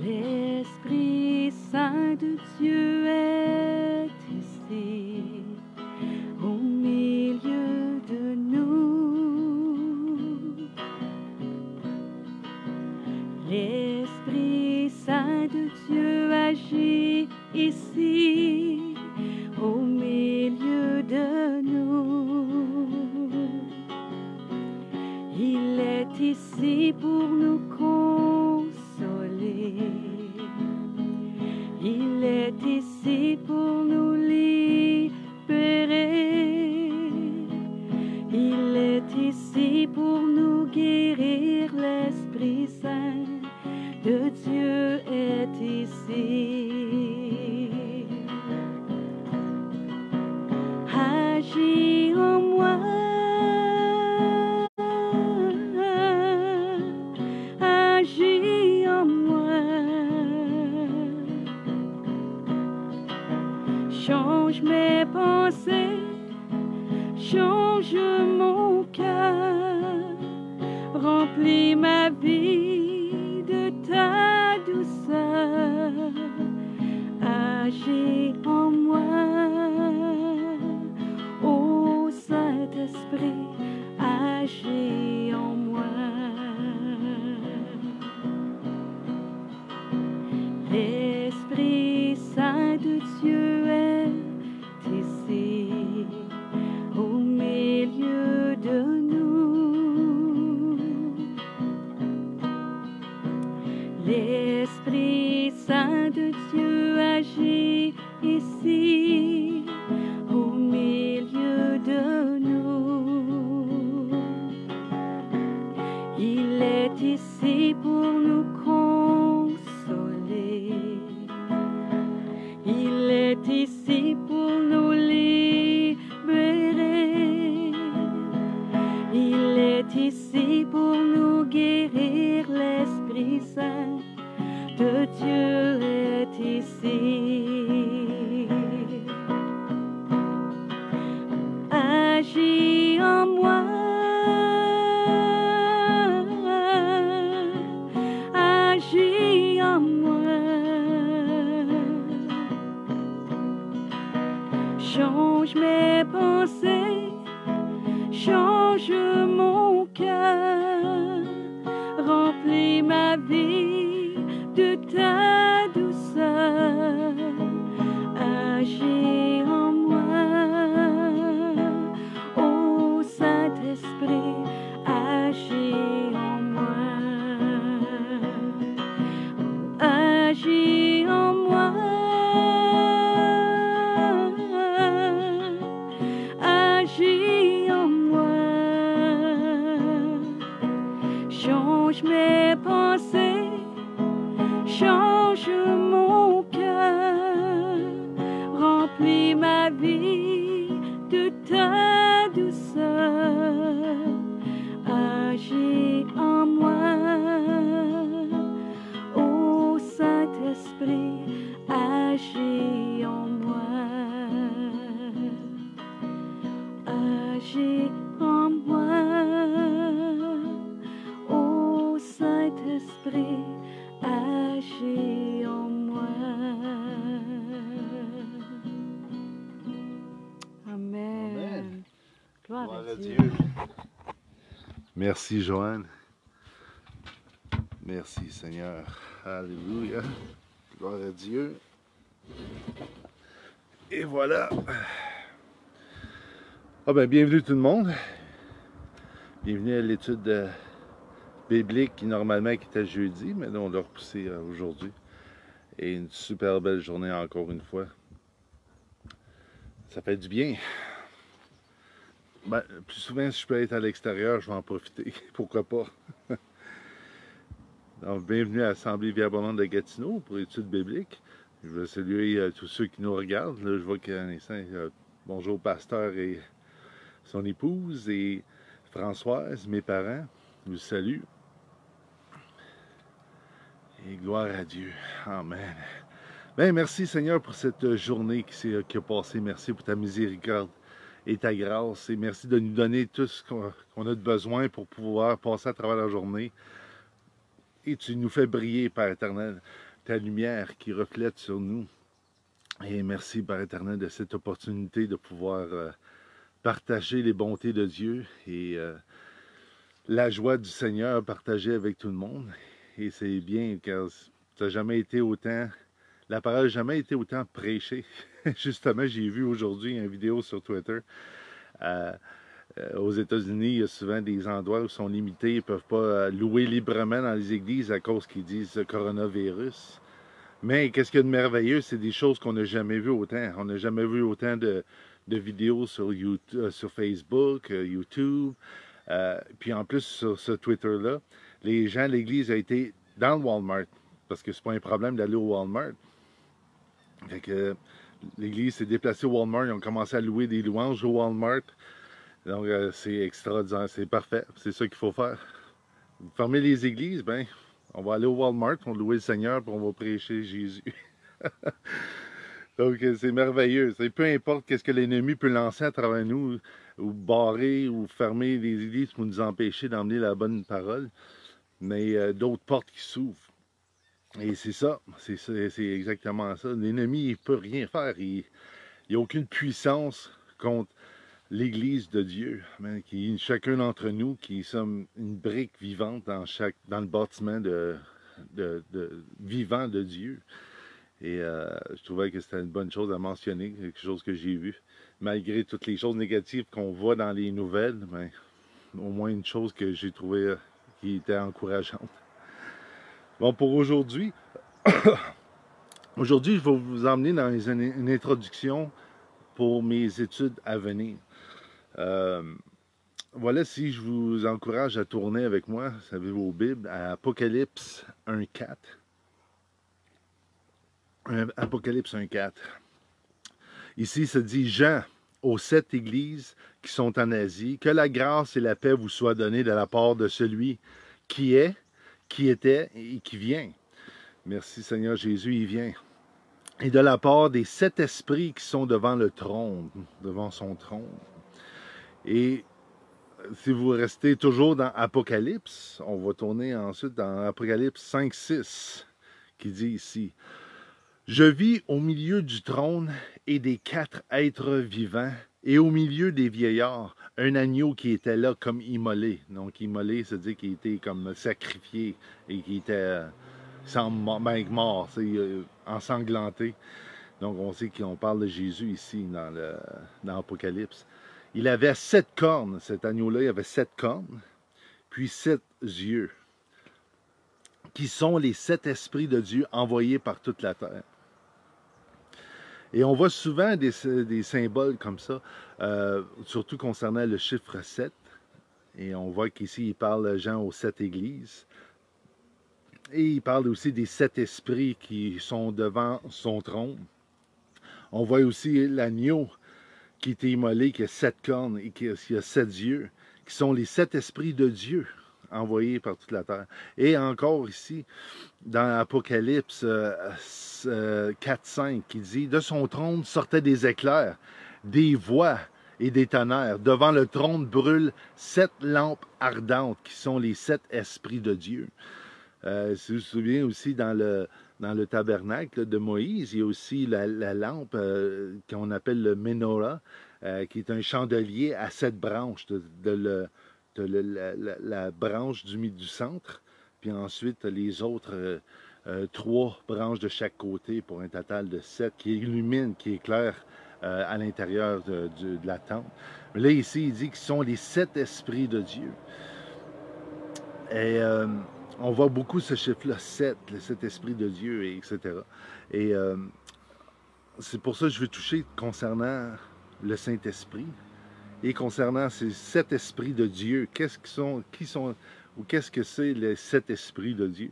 L'Esprit Saint de Dieu est ici, au milieu de nous. L'Esprit Saint de Dieu agit ici, au milieu de nous. Il est ici pour nous consoler. Il est ici pour nous libérer. Il est ici pour nous guérir. L'Esprit Saint de Dieu est ici. Agis en moi. Agis en moi. Change mes pensées, change mon cœur, remplis ma vie de ta douceur. Agis en moi, ô Saint-Esprit, agis en moi. L'Esprit Saint de Dieu est ici, au milieu de nous. L'Esprit Saint de Dieu agit ici, au milieu de nous. Il est ici pour nous consoler. Il est ici pour nous libérer. Il est ici pour nous guérir. L'Esprit Saint de Dieu est ici. Agis en moi. Agis en moi. Change mes pensées, change mon cœur, remplis ma vie de ta douceur. Agis en moi, ô Saint-Esprit, agis en moi. Agis en moi. Agis en moi. Change mes pensées, change mon cœur, remplis ma vie de ta douceur. Agis en moi, ô Saint-Esprit, agis en moi. Agis en moi, ô Saint-Esprit, agis en moi. Amen. Amen. Gloire Gloire à à Dieu. Dieu. Merci, Joanne. Merci, Seigneur. Alléluia. Gloire à Dieu. Et voilà. Ah ben, bienvenue tout le monde. Bienvenue à l'étude biblique qui normalement était jeudi, mais là, on l'a repoussé aujourd'hui. Et une super belle journée encore une fois. Ça fait du bien. Ben, plus souvent, si je peux être à l'extérieur, je vais en profiter. Pourquoi pas? Donc, bienvenue à l'Assemblée Vie Abondante de Gatineau pour l'étude biblique. Je veux saluer tous ceux qui nous regardent. Là, je vois qu'il y a un instant, bonjour au pasteur et son épouse et Françoise, mes parents. Je vous salue. Et gloire à Dieu. Amen. Bien, merci Seigneur pour cette journée qui a passé. Merci pour ta miséricorde et ta grâce. Et merci de nous donner tout ce qu'on a de besoin pour pouvoir passer à travers la journée. Et tu nous fais briller, Père éternel. ta lumière qui reflète sur nous. Et merci, Père éternel, de cette opportunité de pouvoir partager les bontés de Dieu et la joie du Seigneur partagée avec tout le monde. Et c'est bien, car ça n'a jamais été autant, la parole n'a jamais été autant prêchée. Justement, j'ai vu aujourd'hui une vidéo sur Twitter. Aux États-Unis, il y a souvent des endroits où sont limités, ils ne peuvent pas louer librement dans les églises à cause qu'ils disent coronavirus. Mais qu'est-ce qu'il y a de merveilleux, c'est des choses qu'on n'a jamais vues autant. On n'a jamais vu autant de vidéos sur, YouTube, sur Facebook, YouTube. Puis en plus, sur ce Twitter-là, les gens, l'église a été dans le Walmart, parce que c'est pas un problème d'aller au Walmart. Fait que l'église s'est déplacée au Walmart, ils ont commencé à louer des louanges au Walmart. Donc c'est extraordinaire, c'est parfait, c'est ça qu'il faut faire. Vous fermez les églises, ben, on va aller au Walmart, on va louer le Seigneur, puis on va prêcher Jésus. Donc, c'est merveilleux. Peu importe qu'est-ce que l'ennemi peut lancer à travers nous, ou barrer, ou fermer les églises pour nous empêcher d'emmener la bonne parole, mais d'autres portes qui s'ouvrent. Et c'est ça, c'est exactement ça. L'ennemi, il ne peut rien faire. Il n'y a aucune puissance contre l'Église de Dieu, qui chacun d'entre nous, qui sommes une brique vivante dans le bâtiment vivant de Dieu. Et je trouvais que c'était une bonne chose à mentionner, quelque chose que j'ai vu. Malgré toutes les choses négatives qu'on voit dans les nouvelles, mais au moins une chose que j'ai trouvée qui était encourageante. Bon, pour aujourd'hui, je vais vous emmener dans une introduction pour mes études à venir. Voilà, si je vous encourage à tourner avec moi, savez vos Bibles, à Apocalypse 1.4. Apocalypse 1.4. Ici, ça dit « Jean, aux 7 églises qui sont en Asie, que la grâce et la paix vous soient données de la part de celui qui est, qui était et qui vient. » Merci Seigneur Jésus, il vient. Et de la part des 7 esprits qui sont devant le trône, devant son trône. Et si vous restez toujours dans Apocalypse, on va tourner ensuite dans Apocalypse 5.6, qui dit ici « Je vis au milieu du trône et des 4 êtres vivants, et au milieu des vieillards, un agneau qui était là comme immolé. » Donc immolé, ça veut dire qu'il était comme sacrifié et qui était mort, ensanglanté. Donc on sait qu'on parle de Jésus ici dans Apocalypse. Il avait 7 cornes, cet agneau-là, il avait 7 cornes, puis 7 yeux, qui sont les 7 esprits de Dieu envoyés par toute la terre. Et on voit souvent des symboles comme ça, surtout concernant le chiffre 7. Et on voit qu'ici, il parle Jean aux 7 églises. Et il parle aussi des 7 esprits qui sont devant son trône. On voit aussi l'agneau qui était immolé, qui a 7 cornes et qui a 7 yeux, qui sont les 7 esprits de Dieu envoyés par toute la terre. Et encore ici, dans Apocalypse 4.5, qui dit « De son trône sortaient des éclairs, des voix et des tonnerres. Devant le trône brûlent 7 lampes ardentes, qui sont les 7 esprits de Dieu. » Si vous vous souvenez aussi, dans le tabernacle de Moïse, il y a aussi la lampe qu'on appelle le menorah, qui est un chandelier à 7 branches, la branche du centre, puis ensuite les autres 3 branches de chaque côté pour un total de 7 qui illuminent, qui éclairent à l'intérieur de la tente. Mais là, ici, il dit qu'ils sont les 7 esprits de Dieu. Et on voit beaucoup ce chiffre-là, 7, le 7 esprits de Dieu, etc. Et c'est pour ça que je veux toucher concernant le Saint-Esprit et concernant ces 7 esprits de Dieu. Qu'est-ce que c'est les 7 esprits de Dieu?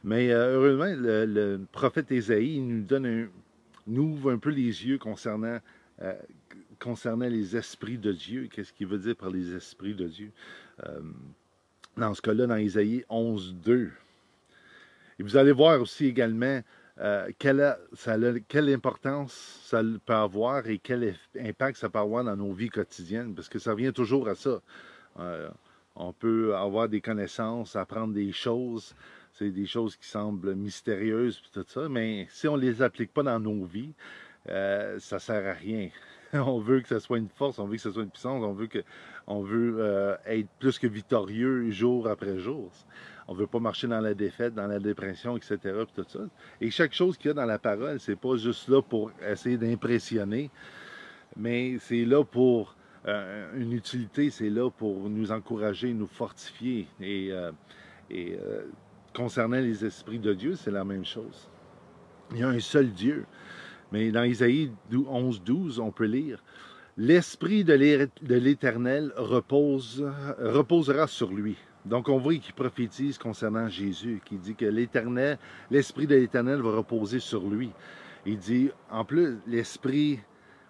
Mais heureusement, le prophète Ésaïe nous ouvre un peu les yeux concernant les esprits de Dieu. Qu'est-ce qu'il veut dire par les esprits de Dieu? Dans ce cas-là, dans Ésaïe 11.2. Et vous allez voir aussi également quelle importance ça peut avoir et quel impact ça peut avoir dans nos vies quotidiennes, parce que ça revient toujours à ça. On peut avoir des connaissances, apprendre des choses. C'est des choses qui semblent mystérieuses, puis tout ça, mais si on ne les applique pas dans nos vies, ça ne sert à rien. On veut que ce soit une force, on veut que ce soit une puissance, on veut être plus que victorieux jour après jour. On ne veut pas marcher dans la défaite, dans la dépression, etc. Puis tout ça. Et chaque chose qu'il y a dans la parole, c'est pas juste là pour essayer d'impressionner, mais c'est là pour une utilité, c'est là pour nous encourager, nous fortifier. Et concernant les esprits de Dieu, c'est la même chose. Il y a un seul Dieu. Mais dans Isaïe 11:12, on peut lire l'Esprit de l'Éternel reposera sur lui. Donc, on voit qu'il prophétise concernant Jésus, qui dit que l'Esprit de l'Éternel va reposer sur lui. Il dit, en plus,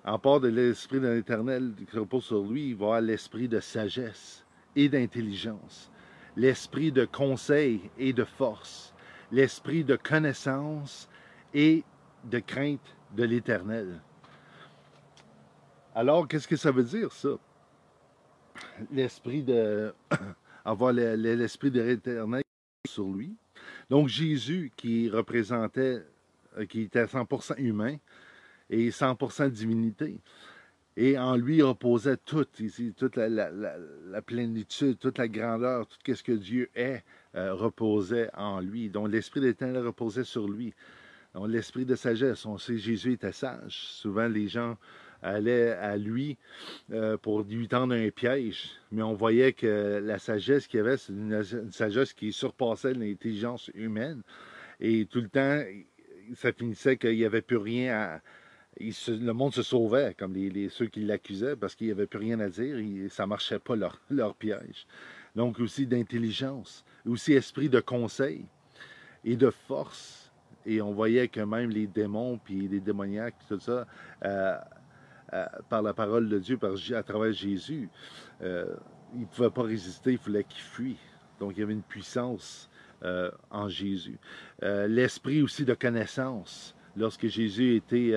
en part de l'Esprit de l'Éternel qui repose sur lui, il va avoir l'Esprit de sagesse et d'intelligence, l'Esprit de conseil et de force, l'Esprit de connaissance et de crainte de l'Éternel. Alors, qu'est-ce que ça veut dire, ça? Avoir l'Esprit de l'Éternel sur lui. Donc, Jésus, qui était 100% humain et 100% divinité, et en lui reposait toute la plénitude, toute la grandeur, tout ce que Dieu est, reposait en lui. Donc, l'Esprit de l'Éternel reposait sur lui. Donc, l'esprit de sagesse, on sait que Jésus était sage. Souvent, les gens allaient à lui pour lui tendre un piège, mais on voyait que la sagesse qu'il y avait, c'est une sagesse qui surpassait l'intelligence humaine. Et tout le temps, ça finissait qu'il n'y avait plus rien à... le monde se sauvait, comme ceux qui l'accusaient, parce qu'il n'y avait plus rien à dire. Ça ne marchait pas leur piège. Donc, aussi d'intelligence, aussi esprit de conseil et de force. Et on voyait que même les démons, puis les démoniaques, tout ça, par la parole de Dieu, à travers Jésus, ils ne pouvaient pas résister, il fallait qu'ils fuient. Donc, il y avait une puissance en Jésus. L'esprit aussi de connaissance. Lorsque Jésus était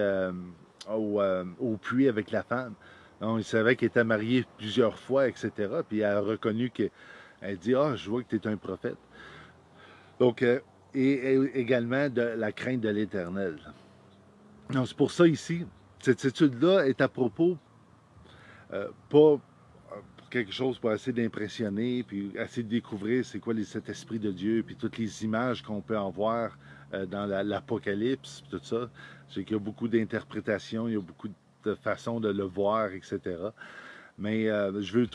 au puits avec la femme, donc, il savait qu'il était marié plusieurs fois, etc. Puis elle a reconnu elle dit, « Ah, je vois que tu es un prophète. » Donc, et également de la crainte de l'Éternel. Donc, c'est pour ça ici, cette étude-là est à propos, pas pour quelque chose pour essayer d'impressionner, puis essayer de découvrir c'est quoi cet esprit de Dieu, puis toutes les images qu'on peut en voir dans l'Apocalypse, tout ça. C'est qu'il y a beaucoup d'interprétations, il y a beaucoup de façons de le voir, etc. Mais je veux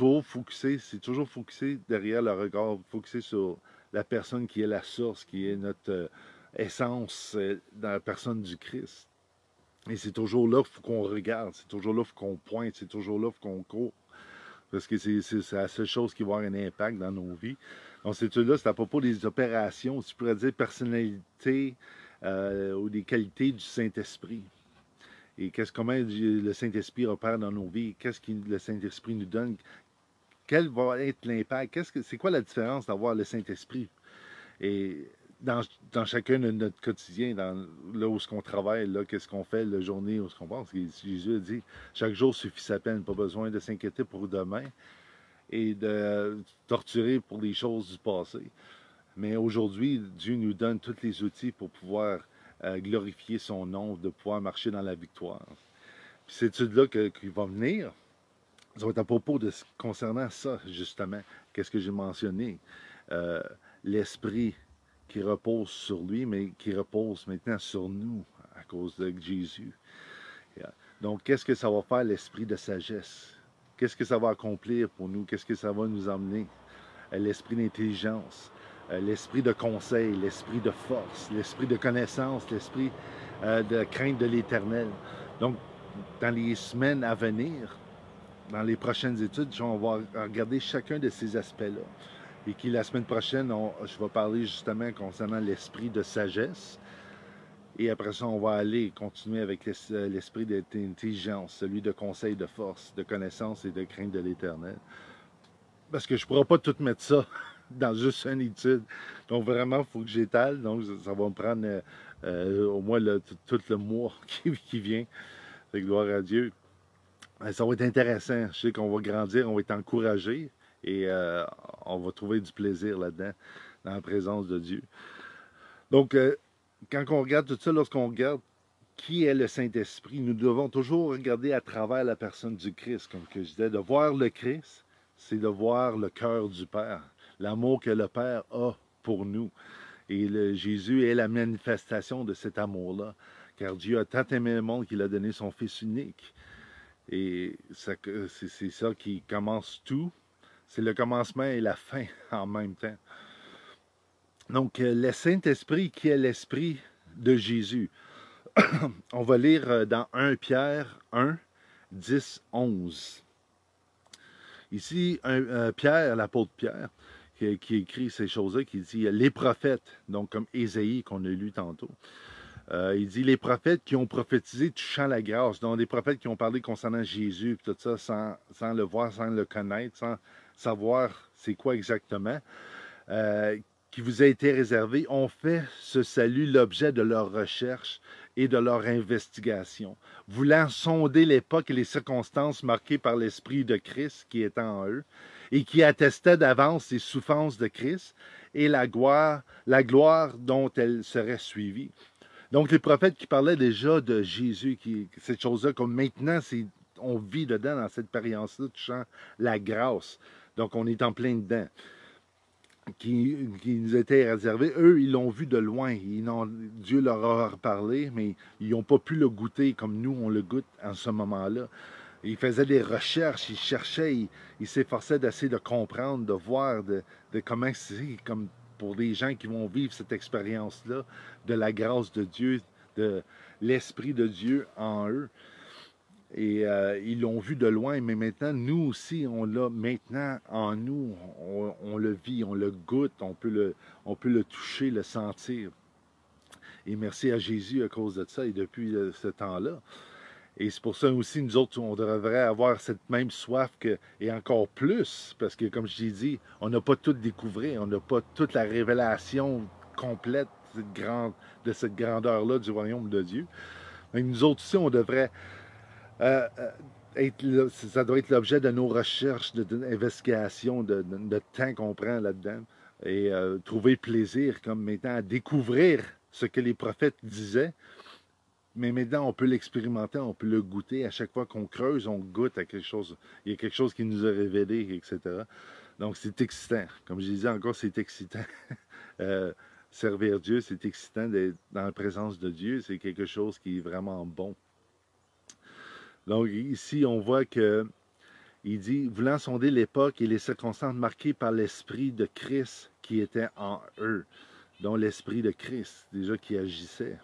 c'est toujours focuser derrière le regard, focuser sur la personne qui est la source, qui est notre essence dans la personne du Christ. Et c'est toujours là qu'il faut qu'on regarde, c'est toujours là qu'il faut qu'on pointe, c'est toujours là qu'il faut qu'on court. Parce que c'est la seule chose qui va avoir un impact dans nos vies. Donc, c'est là, c'est à propos des opérations, tu pourrais dire personnalité ou des qualités du Saint-Esprit. Et comment le Saint-Esprit opère dans nos vies, qu'est-ce que le Saint-Esprit nous donne, quel va être l'impact, c'est quoi la différence d'avoir le Saint-Esprit? Et dans chacun de notre quotidien, là où on travaille, là, qu'est-ce qu'on fait la journée, où est-ce qu'on pense? Jésus a dit, chaque jour suffit sa peine, pas besoin de s'inquiéter pour demain et de torturer pour les choses du passé. Mais aujourd'hui, Dieu nous donne tous les outils pour pouvoir glorifier son nom, de pouvoir marcher dans la victoire. Puis cette étude-là qui va venir, ça va être à propos concernant ça, justement, qu'est-ce que j'ai mentionné. L'esprit qui repose sur lui, mais qui repose maintenant sur nous à cause de Jésus. Donc, qu'est-ce que ça va faire l'esprit de sagesse? Qu'est-ce que ça va accomplir pour nous? Qu'est-ce que ça va nous emmener? L'esprit d'intelligence, l'esprit de conseil, l'esprit de force, l'esprit de connaissance, l'esprit de crainte de l'Éternel. Donc, dans les semaines à venir, dans les prochaines études, on va regarder chacun de ces aspects-là. Et qui, la semaine prochaine, je vais parler justement concernant l'esprit de sagesse. Et après ça, on va aller continuer avec l'esprit d'intelligence, celui de conseil, de force, de connaissance et de crainte de l'Éternel. Parce que je ne pourrai pas tout mettre ça dans juste une étude. Donc vraiment, il faut que j'étale. Donc ça va me prendre au moins tout le mois qui vient. Fait que gloire à Dieu. Ça va être intéressant. Je sais qu'on va grandir, on va être encouragé et on va trouver du plaisir là-dedans, dans la présence de Dieu. Donc, quand on regarde tout ça, lorsqu'on regarde qui est le Saint-Esprit, nous devons toujours regarder à travers la personne du Christ, comme que je disais. De voir le Christ, c'est de voir le cœur du Père, l'amour que le Père a pour nous. Et Jésus est la manifestation de cet amour-là, car Dieu a tant aimé le monde qu'il a donné son Fils unique. Et c'est ça qui commence tout. C'est le commencement et la fin en même temps. Donc, le Saint-Esprit qui est l'Esprit de Jésus. On va lire dans 1 Pierre 1, 10, 11. Ici, Pierre, l'apôtre Pierre, qui écrit ces choses-là, qui dit les prophètes, donc comme Ésaïe qu'on a lu tantôt. Il dit les prophètes qui ont prophétisé touchant la grâce, donc des prophètes qui ont parlé concernant Jésus, tout ça, sans le voir, sans le connaître, sans savoir c'est quoi exactement, qui vous a été réservé, ont fait ce salut l'objet de leur recherche et de leur investigation, voulant sonder l'époque et les circonstances marquées par l'Esprit de Christ qui était en eux, et qui attestait d'avance les souffrances de Christ et la gloire dont elles seraient suivies. Donc, les prophètes qui parlaient déjà de Jésus, cette chose-là, comme maintenant, on vit dedans dans cette période-là, touchant la grâce. Donc, on est en plein dedans. Qui nous était réservé, eux, ils l'ont vu de loin. Dieu leur a reparlé, mais ils n'ont pas pu le goûter comme nous, on le goûte en ce moment-là. Ils faisaient des recherches, ils cherchaient, ils s'efforçaient d'essayer de comprendre, de voir de comment c'est, comme pour des gens qui vont vivre cette expérience-là, de la grâce de Dieu, de l'Esprit de Dieu en eux. Et ils l'ont vu de loin, mais maintenant, nous aussi, on l'a maintenant en nous. On le vit, on le goûte, on peut le toucher, le sentir. Et merci à Jésus à cause de ça et depuis ce temps-là. Et c'est pour ça aussi, nous autres, on devrait avoir cette même soif et encore plus, parce que, comme je l'ai dit, on n'a pas tout découvert, on n'a pas toute la révélation complète de cette grandeur-là du royaume de Dieu. Mais nous autres aussi, on devrait ça doit être l'objet de nos recherches, d'investigation, de temps qu'on prend là-dedans. Et trouver plaisir comme maintenant à découvrir ce que les prophètes disaient. Mais maintenant, on peut l'expérimenter, on peut le goûter. À chaque fois qu'on creuse, on goûte à quelque chose. Il y a quelque chose qui nous a révélé, etc. Donc, c'est excitant. Comme je disais encore, c'est excitant. Servir Dieu, c'est excitant d'être dans la présence de Dieu. C'est quelque chose qui est vraiment bon. Donc, ici, on voit que il dit, voulant sonder l'époque et les circonstances marquées par l'Esprit de Christ qui était en eux. Donc, l'Esprit de Christ, déjà, qui agissait.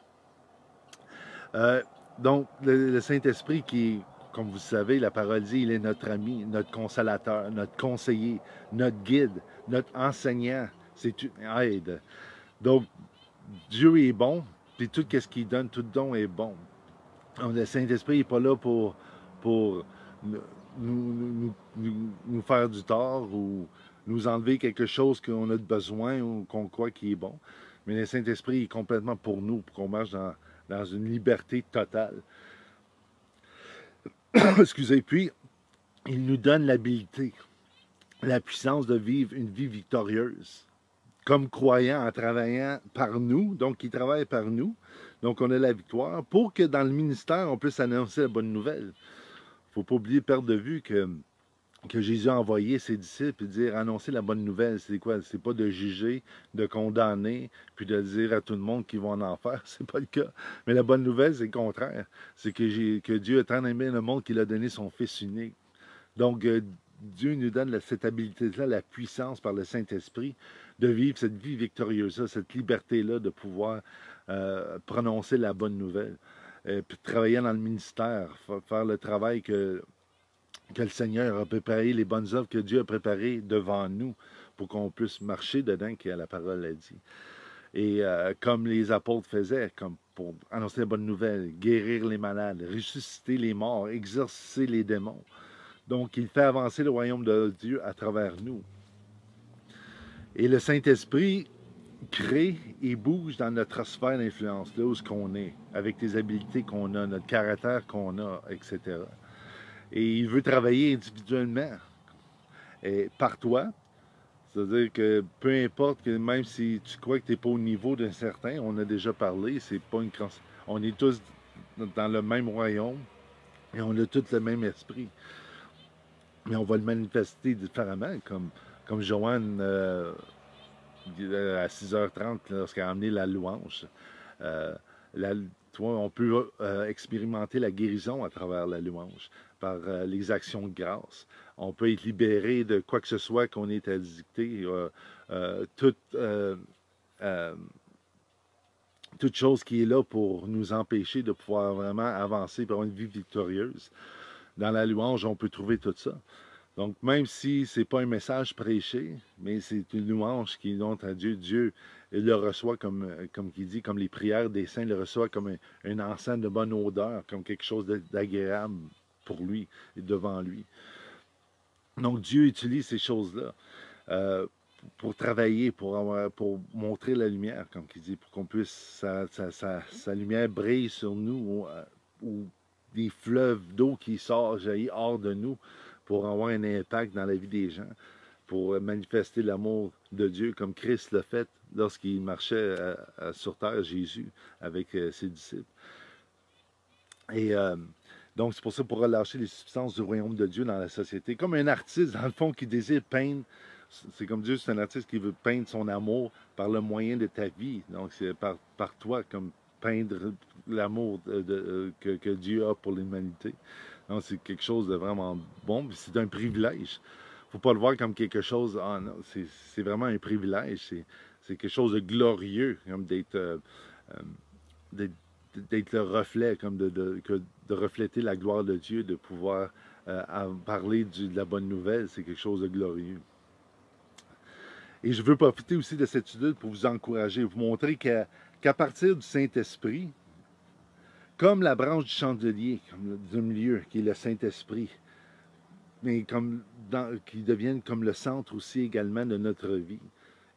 Donc, le Saint-Esprit qui, comme vous savez, la parole dit, il est notre ami, notre consolateur, notre conseiller, notre guide, notre enseignant. C'est une aide. Donc, Dieu est bon, puis tout ce qu'il donne, tout don est bon. Donc, le Saint-Esprit n'est pas là pour nous faire du tort ou nous enlever quelque chose qu'on a de besoin ou qu'on croit qui est bon. Mais le Saint-Esprit est complètement pour nous, pour qu'on marche dans une liberté totale. Excusez, puis, il nous donne l'habilité, la puissance de vivre une vie victorieuse, comme croyant en travaillant par nous, donc il travaille par nous, donc on a la victoire, pour que dans le ministère, on puisse annoncer la bonne nouvelle. Il ne faut pas oublier, perdre de vue que Jésus a envoyé ses disciples et dire annoncer la bonne nouvelle. C'est quoi? C'est pas de juger, de condamner, puis de dire à tout le monde qu'ils vont en enfer. C'est pas le cas. Mais la bonne nouvelle, c'est le contraire. C'est que Dieu a tant aimé le monde qu'il a donné son Fils unique. Donc, Dieu nous donne cette habilité-là, la puissance par le Saint-Esprit, de vivre cette vie victorieuse-là, cette liberté-là de pouvoir prononcer la bonne nouvelle. Puis travailler dans le ministère, faire le travail que le Seigneur a préparé, les bonnes œuvres que Dieu a préparées devant nous pour qu'on puisse marcher dedans, que la parole a dit. Et comme les apôtres faisaient, comme pour annoncer la bonne nouvelle, guérir les malades, ressusciter les morts, exorciser les démons. Donc, il fait avancer le royaume de Dieu à travers nous. Et le Saint-Esprit crée et bouge dans notre sphère d'influence, là où ce qu'on est, avec les habiletés qu'on a, notre caractère qu'on a, etc. Et il veut travailler individuellement et par toi. C'est-à-dire que peu importe, que même si tu crois que tu n'es pas au niveau d'un certain, on a déjà parlé, c'est pas une on est tous dans le même royaume et on a tous le même esprit. Mais on va le manifester différemment, comme Joanne à 6h30 lorsqu'elle a amené la louange. Euh, la, toi, on peut expérimenter la guérison à travers la louange, par les actions de grâce. On peut être libéré de quoi que ce soit qu'on est addicté. Toute, toute chose qui est là pour nous empêcher de pouvoir vraiment avancer pour avoir une vie victorieuse. Dans la louange, on peut trouver tout ça. Donc, même si ce n'est pas un message prêché, mais c'est une louange qui est à Dieu, Dieu il le reçoit comme il dit, comme les prières des saints, il le reçoit comme un encens de bonne odeur, comme quelque chose d'agréable pour lui et devant lui. Donc, Dieu utilise ces choses-là pour travailler, pour montrer la lumière, comme il dit, pour qu'on puisse, sa lumière brille sur nous, ou des fleuves d'eau qui sortent, jaillit hors de nous, pour avoir un impact dans la vie des gens, pour manifester l'amour de Dieu comme Christ l'a fait lorsqu'il marchait sur terre, Jésus, avec ses disciples. Et donc, c'est pour ça, pour relâcher les substances du royaume de Dieu dans la société, comme un artiste, dans le fond, qui désire peindre, c'est comme Dieu, c'est un artiste qui veut peindre son amour par le moyen de ta vie. Donc, c'est par toi, comme peindre l'amour que Dieu a pour l'humanité. Donc, c'est quelque chose de vraiment bon, c'est un privilège. Il ne faut pas le voir comme quelque chose, ah non, c'est vraiment un privilège, c'est quelque chose de glorieux, comme d'être le reflet, comme de refléter la gloire de Dieu, de pouvoir parler de la bonne nouvelle, c'est quelque chose de glorieux. Et je veux profiter aussi de cette étude pour vous encourager, vous montrer qu'à partir du Saint-Esprit, comme la branche du chandelier, comme du milieu, qui est le Saint-Esprit, mais qui devienne comme le centre aussi également de notre vie,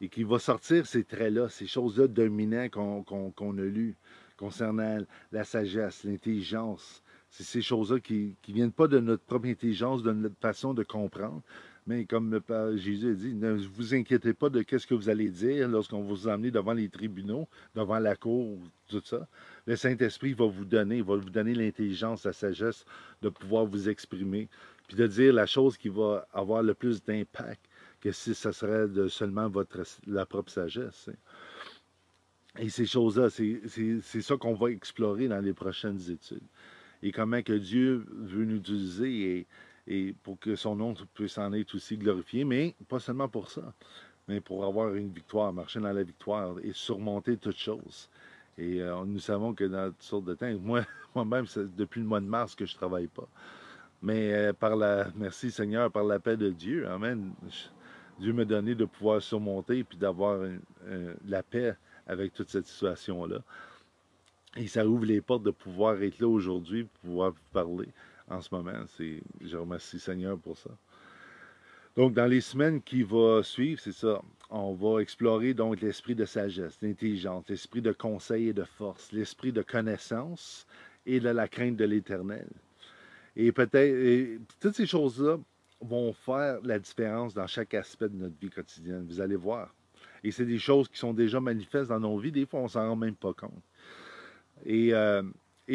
et qui va sortir ces traits-là, ces choses-là dominantes qu'on a lues, concernant la sagesse, l'intelligence. C'est ces choses-là qui ne viennent pas de notre propre intelligence, de notre façon de comprendre, mais comme le Père Jésus a dit, ne vous inquiétez pas de ce que vous allez dire lorsqu'on vous emmène devant les tribunaux, devant la cour, tout ça. Le Saint-Esprit va vous donner l'intelligence, la sagesse de pouvoir vous exprimer, puis de dire la chose qui va avoir le plus d'impact que si ça serait seulement la propre sagesse. Et ces choses-là, c'est ça qu'on va explorer dans les prochaines études. Et comment que Dieu veut nous utiliser et pour que son nom puisse en être aussi glorifié, mais pas seulement pour ça, mais pour avoir une victoire, marcher dans la victoire et surmonter toutes choses. Et nous savons que dans toutes sortes de temps, moi-même, c'est depuis le mois de mars que je ne travaille pas. Mais merci Seigneur, par la paix de Dieu, amen. Dieu m'a donné de pouvoir surmonter puis d'avoir la paix avec toute cette situation-là. Et ça ouvre les portes de pouvoir être là aujourd'hui, de pouvoir vous parler en ce moment. Je remercie Seigneur pour ça. Donc, dans les semaines qui vont suivre, c'est ça, on va explorer donc l'esprit de sagesse, d'intelligence, l'esprit de conseil et de force, l'esprit de connaissance et de la crainte de l'Éternel. Et peut-être, toutes ces choses-là vont faire la différence dans chaque aspect de notre vie quotidienne. Vous allez voir. Et c'est des choses qui sont déjà manifestes dans nos vies. Des fois, on ne s'en rend même pas compte. Et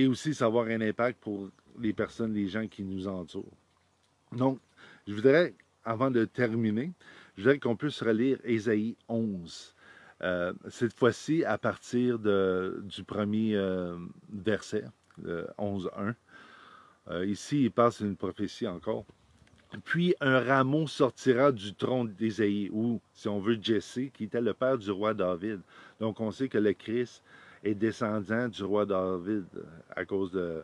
aussi, ça va avoir un impact pour les personnes, les gens qui nous entourent. Donc, je voudrais, avant de terminer, je voudrais qu'on puisse relire Ésaïe 11. Cette fois-ci, à partir du premier verset, 11.1. Ici, il passe une prophétie encore. Puis un rameau sortira du tronc d'Ésaïe, ou, si on veut, Jessé, qui était le père du roi David. Donc, on sait que le Christ est descendant du roi David à cause de...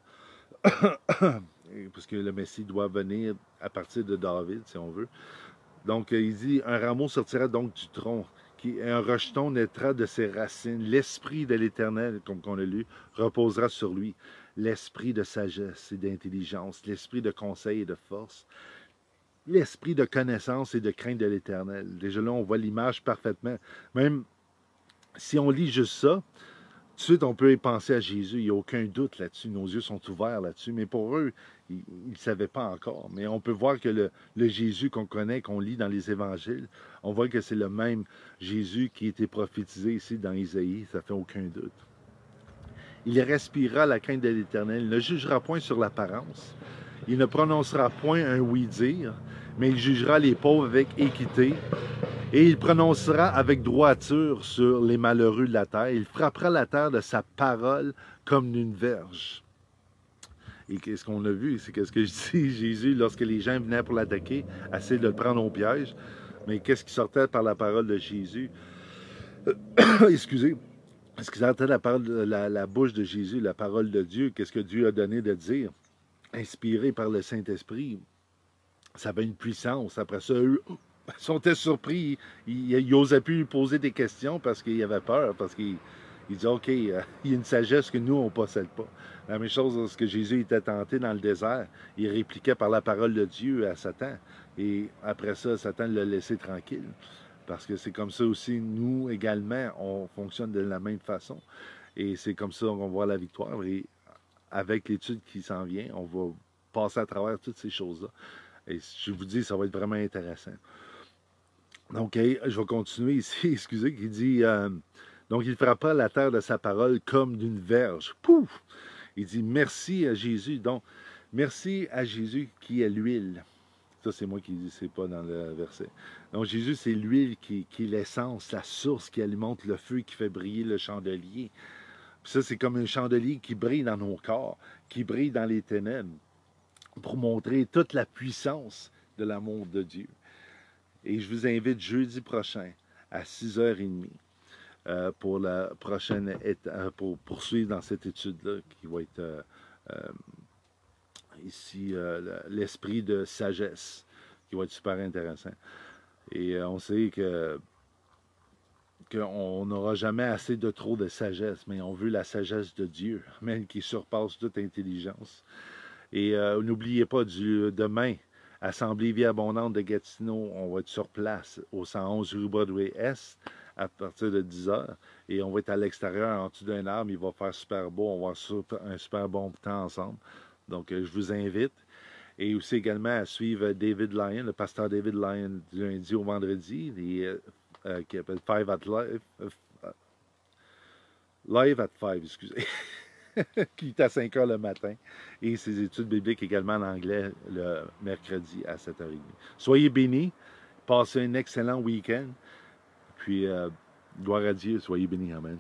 parce que le Messie doit venir à partir de David, si on veut. Donc, il dit, un rameau sortira donc du tronc, un rejeton naîtra de ses racines. L'esprit de l'Éternel, comme on l'a lu, reposera sur lui. L'esprit de sagesse et d'intelligence, l'esprit de conseil et de force, l'esprit de connaissance et de crainte de l'Éternel. Déjà là, on voit l'image parfaitement. Même si on lit juste ça, tout de suite, on peut y penser à Jésus. Il n'y a aucun doute là-dessus. Nos yeux sont ouverts là-dessus. Mais pour eux, Il ne savait pas encore. Mais on peut voir que le Jésus qu'on connaît, qu'on lit dans les évangiles, on voit que c'est le même Jésus qui était prophétisé ici dans Isaïe, ça fait aucun doute. Il respirera la crainte de l'Éternel, il ne jugera point sur l'apparence, il ne prononcera point un oui-dire, mais il jugera les pauvres avec équité, et il prononcera avec droiture sur les malheureux de la terre. Il frappera la terre de sa parole comme d'une verge. Et qu'est-ce qu'on a vu? C'est qu'est-ce que je dis, Jésus, lorsque les gens venaient pour l'attaquer, essayer de le prendre au piège. Mais qu'est-ce qui sortait par la parole de Jésus? Excusez. Est-ce qui sortait la bouche de Jésus, la parole de Dieu? Qu'est-ce que Dieu a donné de dire? Inspiré par le Saint-Esprit. Ça avait une puissance. Après ça, eux sont surpris. Ils n'osaient plus lui poser des questions parce qu'ils avaient peur. Parce qu'ils disaient, OK, il y a une sagesse que nous, on ne possède pas. La même chose lorsque Jésus était tenté dans le désert. Il répliquait par la parole de Dieu à Satan. Et après ça, Satan l'a laissé tranquille. Parce que c'est comme ça aussi, nous également, on fonctionne de la même façon. Et c'est comme ça qu'on voit la victoire. Et avec l'étude qui s'en vient, on va passer à travers toutes ces choses-là. Et je vous dis, ça va être vraiment intéressant. Donc, je vais continuer ici, excusez, qui dit, donc il frappa la terre de sa parole comme d'une verge. Pouf! Il dit, merci à Jésus. Donc, merci à Jésus qui est l'huile. Ça, c'est moi qui dis, c'est pas dans le verset. Donc, Jésus, c'est l'huile qui est l'essence, la source qui alimente le feu, qui fait briller le chandelier. Puis ça, c'est comme un chandelier qui brille dans nos corps, qui brille dans les ténèbres, pour montrer toute la puissance de l'amour de Dieu. Et je vous invite jeudi prochain à 6h30 pour la prochaine pour poursuivre dans cette étude-là qui va être ici l'esprit de sagesse, qui va être super intéressant. Et on sait qu'on n'aura jamais assez de trop de sagesse, mais on veut la sagesse de Dieu, même qui surpasse toute intelligence. Et n'oubliez pas, demain, Assemblée Vie Abondante de Gatineau, on va être sur place au 111 rue Broadway-Est à partir de 10h. Et on va être à l'extérieur, en dessous d'un arbre. Il va faire super beau. On va avoir un super bon temps ensemble. Donc, je vous invite. Et aussi également à suivre David Lyon, le pasteur David Lyon, du lundi au vendredi, qui appelle Five at Live. Live at Five, excusez. Qui est à 5h le matin, et ses études bibliques également en anglais le mercredi à 7h30. Soyez bénis, passez un excellent week-end, puis gloire à Dieu, soyez bénis, amen.